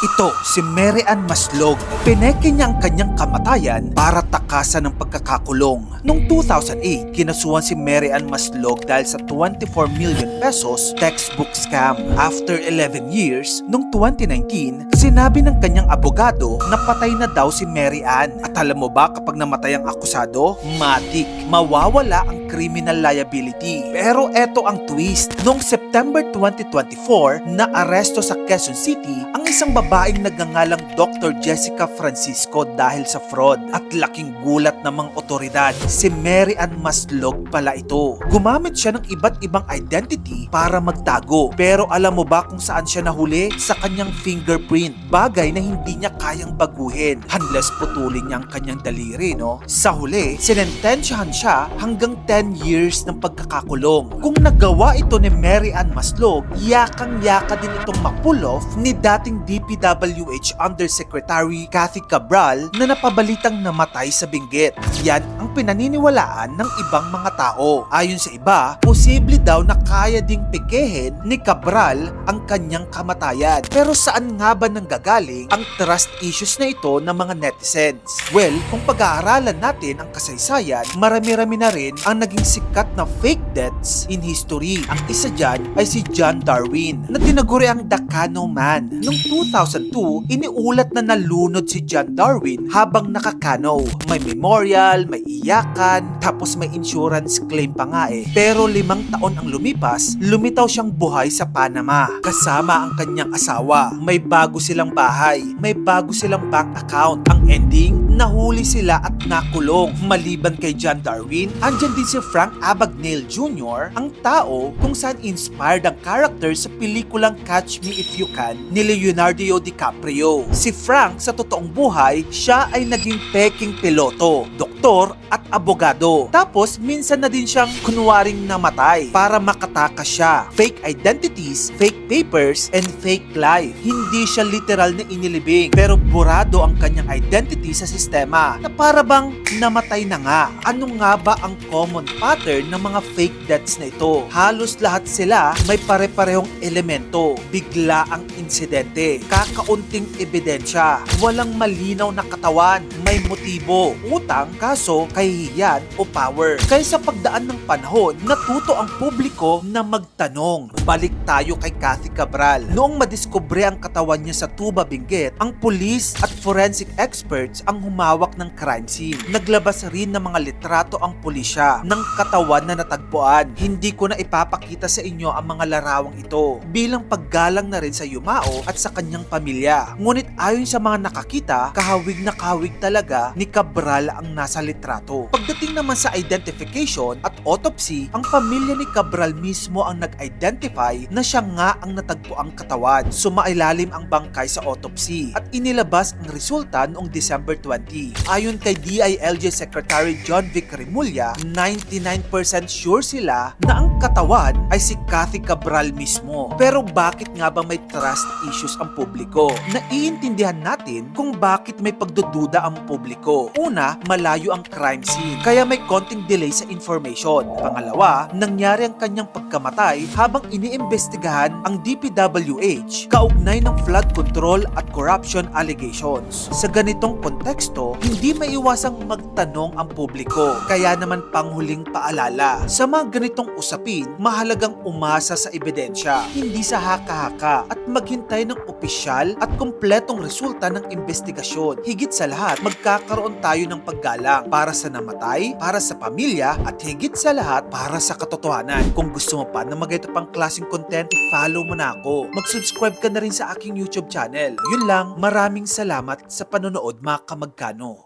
Ito si Mary Ann Maslog. Pineke niya ang kanyang kamatayan para takasan ng pagkakakulong. Noong 2008, kinasuhan si Mary Ann Maslog dahil sa 24 million pesos textbook scam. After 11 years, noong 2019, sinabi ng kanyang abogado na patay na daw si Mary Ann. At alam mo ba kapag namatay ang akusado? Matik, mawawala ang criminal liability. Pero eto ang twist. Noong September 2024, na-aresto sa Quezon City ang isang babaeng nagngangalang Dr. Jessica Francisco dahil sa fraud. At laking gulat ng mga otoridad, si Mary Ann Maslog pala ito. Gumamit siya ng iba't ibang identity para magtago. Pero alam mo ba kung saan siya nahuli? Sa kanyang fingerprint. Bagay na hindi niya kayang baguhin. Unless putulin niya ang kanyang daliri, no? Sa huli, sinentensyahan siya hanggang 10 years ng pagkakakulong. Kung nagawa ito ni Mary Ann Maslog, yakang-yaka din itong ma-pull off ni dating DPWH Undersecretary Cathy Cabral na napabalitang namatay sa Benguet. Yan ang pinaniniwalaan ng ibang mga tao. Ayon sa iba, posible daw na kaya ding pekehin ni Cabral ang kanyang kamatayan. Pero saan nga ba nanggagaling ang trust issues na ito ng mga netizens? Well, kung pag-aaralan natin ang kasaysayan, marami-rami na rin ang naging sikat na fake deaths in history. Ang isa dyan ay si John Darwin na tinaguri ang The Cano Man. Noong 2002, iniulat na nalunod si John Darwin habang nakakano. May memorial, may iyakan, tapos may insurance claim pa nga eh. Pero 5 taon ang lumipas, lumitaw siyang buhay sa Panama. Kasama ang kanyang asawa. May bago silang bahay, may bago silang bank account. Ang ending, nahuli sila at nakulong. Maliban kay John Darwin, andyan din si Frank Abagnale Jr., ang tao kung saan inspired ang character sa pelikulang Catch Me If You Can ni Leonardo DiCaprio. Si Frank sa totoong buhay, siya ay naging peking piloto, doktor at abogado. Tapos minsan na din siyang kunwaring namatay para makatakas siya. Fake identities, fake papers, and fake life. Hindi siya literal na inilibing, pero burado ang kanyang identity sa sistema na para bang namatay na nga. Ano nga ba ang common pattern ng mga fake deaths na ito? Halos lahat sila may pare-parehong elemento. Bigla ang insidente, kakaunting ebidensya, walang malinaw na katawan, may motibo, utang, kaso, kahihiyan o power. Kaya sa pagdaan ng panahon, natuto ang publiko na magtanong. Balik tayo kay Cathy Cabral. Noong madiskubre ang katawan niya sa Tuba, Benguet, ang pulis at forensic experts ang humawak ng crime scene. Naglabas rin ng mga litrato ang pulisya ng katawan na natagpuan. Hindi ko na ipapakita sa inyo ang mga larawang ito bilang paggalang na rin sa yumao at sa kanyang pamilya. Ngunit ayon sa mga nakakita, kahawig na kahawig talaga ni Cabral ang nasa litrato. Pagdating naman sa identification at autopsy, ang pamilya ni Cabral mismo ang nag-identify na siya nga ang natagpuang katawan. Sumailalim ang bangkay sa autopsy at inilabas ang resulta noong December 20. Ayon kay DILG Secretary John Vic Remulla, 99% sure sila na ang katawan ay si Cathy Cabral mismo. Pero bakit nga ba may trust issues ang publiko? Naiintindihan natin kung bakit may pagdududa ang publiko. Una, malayo ang crime scene, kaya may konting delay sa information. Pangalawa, nangyari ang kanyang pagkamatay habang iniimbestigahan ang DPWH kaugnay ng flood control at corruption allegations. Sa ganitong konteksto, hindi maiwasang magtanong ang publiko. Kaya naman panghuling paalala, sa mga ganitong usapin, mahalagang umasa sa ebidensya, hindi sa haka-haka, at maghintay ng opisyal at kumpletong resulta ng investigasyon. Higit sa lahat, magkakaroon tayo ng paggalang para sa namatay, para sa pamilya, at higit sa lahat, para sa katotohanan. Kung gusto mo pa na magayto pang klaseng content, i-follow mo na ako. Mag-subscribe ka na rin sa aking YouTube channel. Yun lang, maraming salamat sa panonood mga kamagkano.